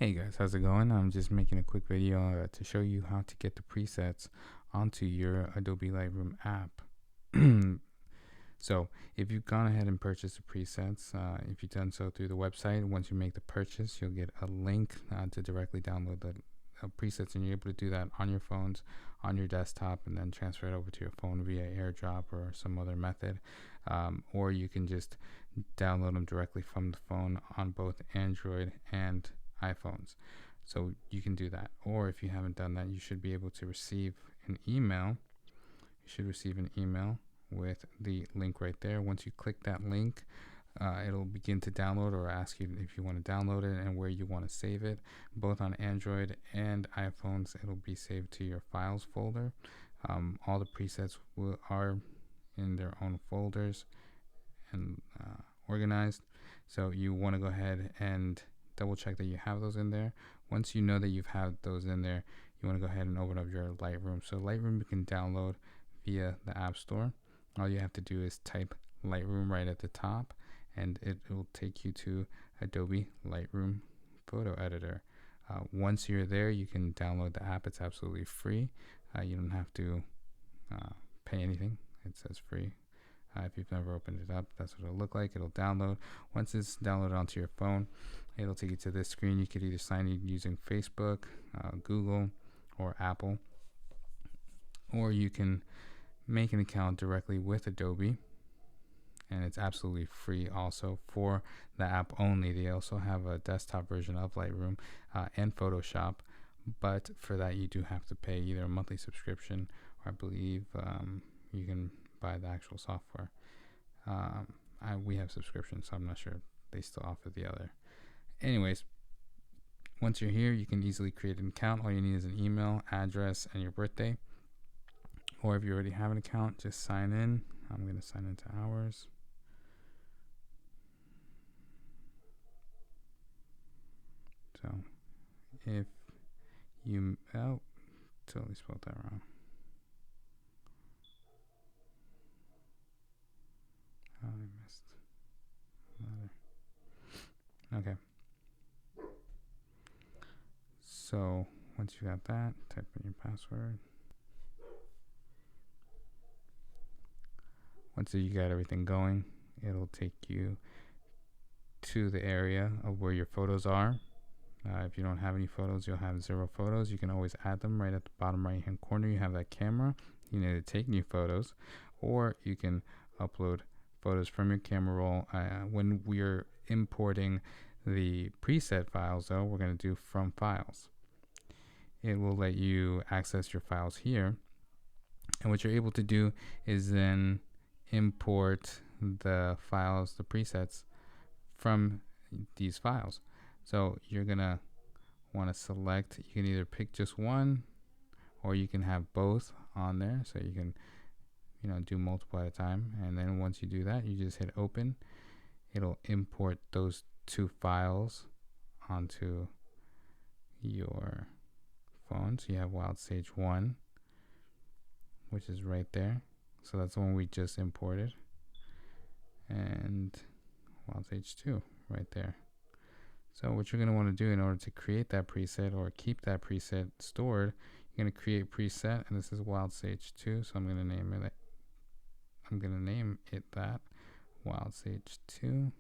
Hey guys, how's it going? I'm just making a quick video to show you how to get the presets onto your Adobe Lightroom app. So if you've gone ahead and purchased the presets, if you've done so through the website, once you make the purchase, you'll get a link to directly download the presets, and you're able to do that on your phones, on your desktop, and then transfer it over to your phone via AirDrop or some other method. Or you can just download them directly from the phone on both Android and iPhones. So you can do that. Or if you haven't done that, you should be able to receive an email. You should receive an email with the link right there. Once you click that link, it'll begin to download or ask you if you want to download it and where you want to save it. Both on Android and iPhones, it'll be saved to your files folder. All the presets are in their own folders and organized. So you want to go ahead and double check that you have those in there. Once you know that you've had those in there, you want to go ahead and open up your Lightroom. So Lightroom you can download via the App Store. All you have to do is type Lightroom right at the top, and it will take you to Adobe Lightroom Photo Editor. Once you're there, you can download the app. It's absolutely free. You don't have to pay anything. It says free. If you've never opened it up, that's what it'll look like. It'll download. Once it's downloaded onto your phone, it'll take you to this screen. You could either sign in using Facebook, Google, or Apple, or you can make an account directly with Adobe, and it's absolutely free also for the app only. They also have a desktop version of Lightroom and Photoshop, but for that you do have to pay either a monthly subscription, or I believe you can buy the actual software. We have subscriptions, so I'm not sure if they still offer the other. Anyways, once you're here, you can easily create an account. All you need is an email, address, and your birthday. Or if you already have an account, just sign in. I'm going to sign into ours. So if you, totally spelled that wrong. Oh, I missed another. Okay. So once you got that, type in your password. Once you got everything going, it'll take you to the area of where your photos are. If you don't have any photos, you'll have 0 photos. You can always add them right at the bottom right hand corner. You have that camera. You need to take new photos, or you can upload photos from your camera roll. When we're importing the preset files, though, we're going to do from files. It will let you access your files here, and what you're able to do is then import the files, the presets from these files. So you're gonna want to select, you can either pick just one, or you can have both on there, so you can do multiple at a time. And then once you do that, you just hit open. It'll import those 2 files onto your phone. So you have Wild Sage 1, which is right there. So that's the one we just imported, and Wild Sage 2 right there. So what you're going to want to do in order to create that preset or keep that preset stored, you're going to create preset, and this is Wild Sage 2. So I'm going to name it that Wild Sage 2.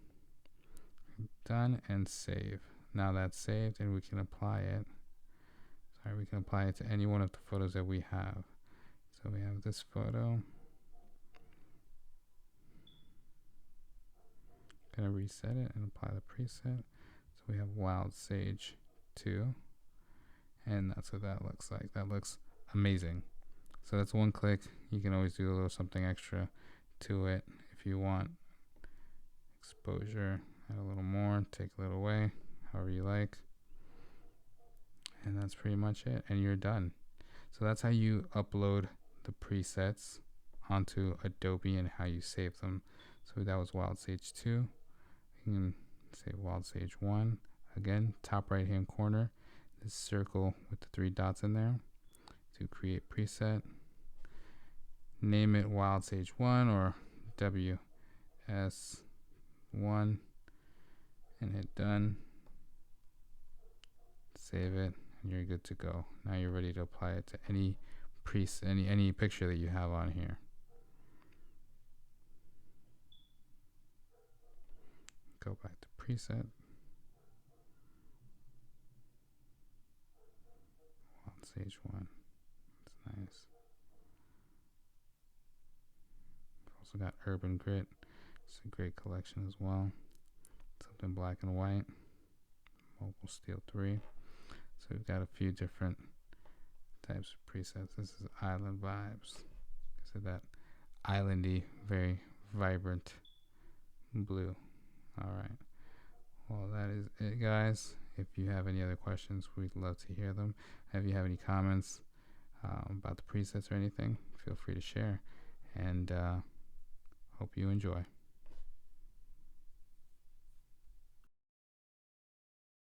Done, and save. Now that's saved, and we can apply it. We can apply it to any one of the photos that we have. So we have this photo. Gonna reset it and apply the preset. So we have Wild Sage 2, and that's what that looks like. That looks amazing. So that's one click. You can always do a little something extra to it if you want. Exposure, add a little more, take a little away, however you like. And that's pretty much it, and you're done. So that's how you upload the presets onto Adobe and how you save them. So that was Wild Sage 2. You can say Wild Sage 1. Again, top right hand corner, this circle with the 3 dots in there to create preset. Name it Wild Sage 1 or WS1 and hit done. save it, and you're good to go. Now you're ready to apply it to any any picture that you have on here. Go back to preset. Wild Sage 1. That's nice. We've also got Urban Grit. It's a great collection as well. Something black and white. Mobile Steel 3. So we've got a few different types of presets. This is Island Vibes. So that islandy, very vibrant blue. Alright. Well, that is it, guys. If you have any other questions, we'd love to hear them. If you have any comments about the presets or anything, feel free to share. And hope you enjoy.